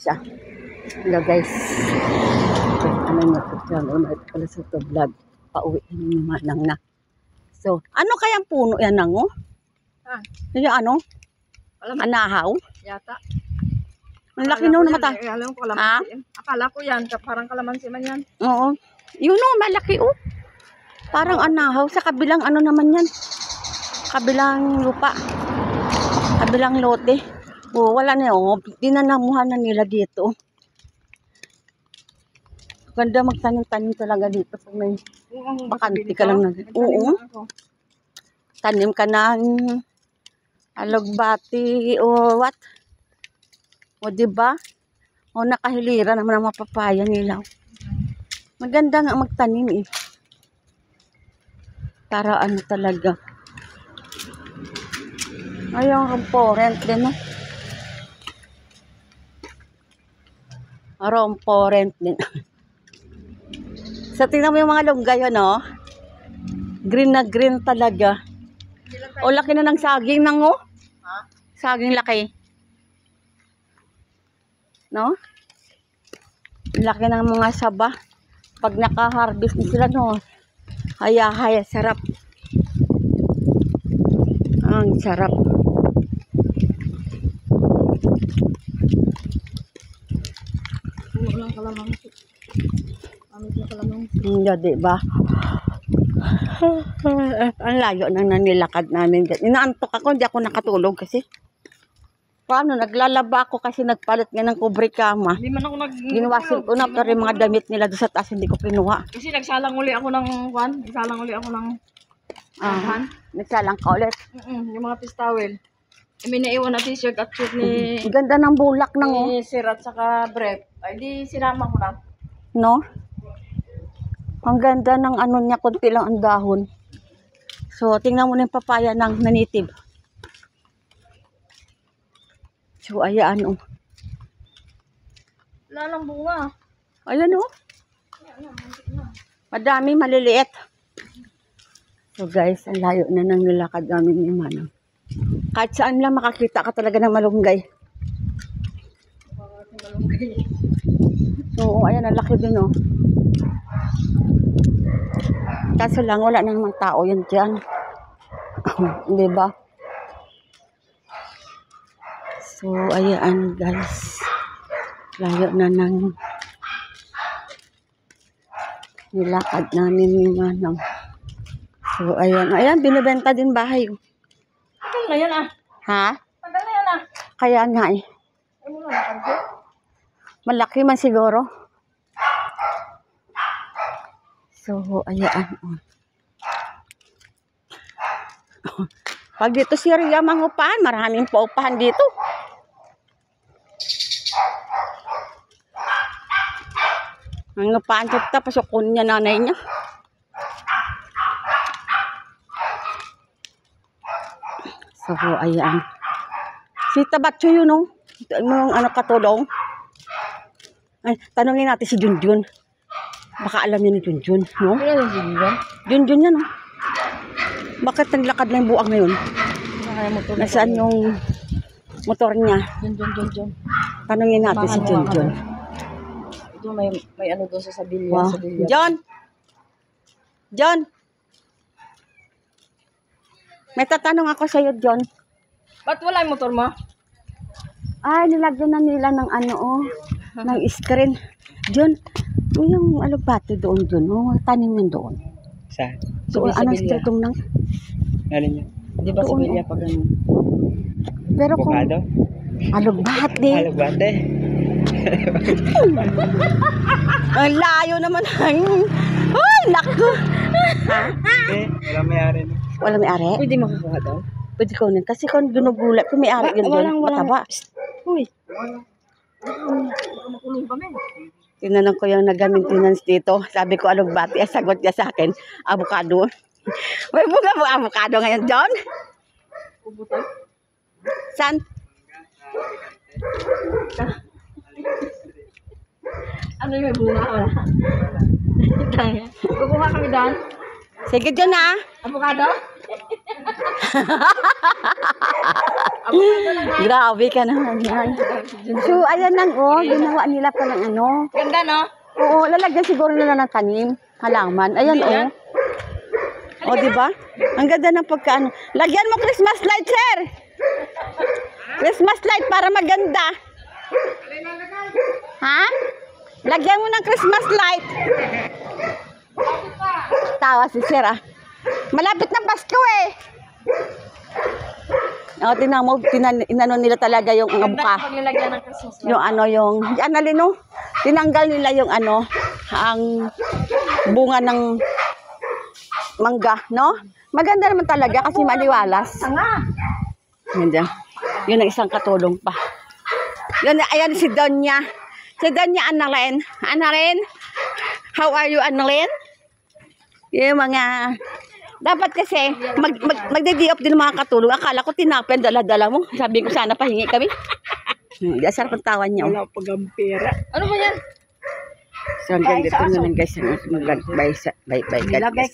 siya. Hello guys. Ano na ito dyan? Una ito pala sa ito vlog. Pauwi na yung manang na. So, ano kayang puno yan nang oh? Yung ano? Anahaw? Yata. Ang laki no na mata. Alam ko kalamansi. Akala ko yan, parang kalamansi man yan. Oo. Yun oh, malaki oh. Parang anahaw. Sa kabilang ano naman yan. Kabilang lupa. Kabilang lote. Oh, wala na oh. Dinanamuhan na nila dito. Ganda magtanim-tanim talaga dito pag may bakante ka lang na. Oo. Tanim ka ng alugbati o what? O diba? O nakahilira naman ang mapapaya nila. Maganda nga magtanim eh. Para ano talaga. Ayun, ramporent din no. Ramporent din. So, tingnan mo yung mga lunggay, ano? Green na green talaga. O, laki na ng saging nang, oh. Saging laki. No? Laki ng mga saba. Pag naka-harvest na sila, no? Haya-haya, sarap. Ang sarap. Puno lang kalamansi. Hindi, diba? Ang layo nang nanilakad namin. Inaantok ako, hindi ako nakatulog kasi. Paano? Naglalaba ako kasi nagpalit nga ng kubre kama. Hindi man ako Ginawasin ko na pero yung mga damit nila doon sa taas hindi ko kinuha. Kasi nagsalang uli ako ng nagsalang uli ako ng Nagsalang ka ulit. yung mga pistawel. May naiwan na t-shirt at shoot ni Ang ganda ng bulak ng oh. Sir at saka Brep. Ay di sinama ko na. No? Ang ganda ng ano niya, konti lang ang dahon. So, tingnan mo na yung papaya ng nanitib. So, ayan oh. Wala lang bunga. Ayan oh. Madami, maliliit. So guys, ang layo na nang nilakad namin ni Manang. Kahit saan lang makakita ka talaga ng malunggay. So, ayan, ang laki din oh. Kaso lang, wala na namang tao yun dyan. Diba? So, ayan guys. Layo na nang nilakad namin ni Manang. So, ayan. Ayan, binibenta din bahay. Tagal na yan ah. Ha? Tagal na yan ah. Kaya nga eh. Ay mo na nakanto. Malaki man siguro. So, ayan. Pag dito si Ria mangupahan, maraming paupahan dito. Mangupahan dito, pasokon niya nanay niya. So, ayan. Si Tabatso yun, no? Yung ano katulong. Ay, tanongin natin si Junjun. Baka alam niya ni Junjun, no? Ano yung sigilan? Junjun yan, no? Bakit naglakad na yung buwag na yun? Nasaan yung motor niya? Jun. Tanongin natin si Junjun. Ito may ano doon sa Sabilya. Wow. John! John! May tatanong ako sa'yo, John. Ba't wala yung motor mo? Ay, nilagyan na nila ng ano, oh, ng screen. John, yung alugbati doon, John, oh, tanim yun doon. Saan? So, anong stretong nang? Alin niya? Di ba Doon, Sabilya pag ano? Pero kung Bukado? alugbati. Alugbate? Ang layo naman. Ay, naku. Wala may-ari na. Wala may ari? Pwede makukuha daw? Pwede ko nun. Kasi kung ginugulat, kung may ari yun doon, mataba. Uy. Makulong kami. Tinanong ko yung nag-maintenance dito. Sabi ko, alugbati. Sagot niya sa akin, avocado. May bunga mo avocado ngayon, John? Pubutan? San? Ano yung may bunga? Wala. Kukuha kami doon. Sige, John, ha? Avocado? Grabe ka naman yan. So, ayan lang, oh. Ginawa nila pa ng ano. Ganda, no? Oo, lalagyan siguro nila ng tanim. Halaman. Ayan, oh. O, di ba? Ang ganda ng pagkaano. Lagyan mo Christmas light, sir. Christmas light para maganda. Ha? Lagyan mo ng Christmas light. Tawa si sir, ah. Malapit ng Pasko, eh. O, tinan mo, inano nila talaga yung Ganda abuka. ng paglilagyan ng Christmas light. Yung ano, yung, yan na lino, tinanggal nila yung ano, ang bunga ng mangga, no? Maganda naman talaga kasi maliwalas. Yan dyan. Yun ang isang katulong pa. Yun, ayan si Donya. Si Donya Annalyn. Annalyn? How are you, Annalyn? Yung mga... Dapat kasi, magde-di-off din mga katulong. Akala ko tinapin, dala-dala mo. Sabi ko sana pahingi kami. Hindi, sarap ang tawan niya. Wala pag ang pera. Ano ba yan? So, hanggang dito na lang guys. Bye, God bless.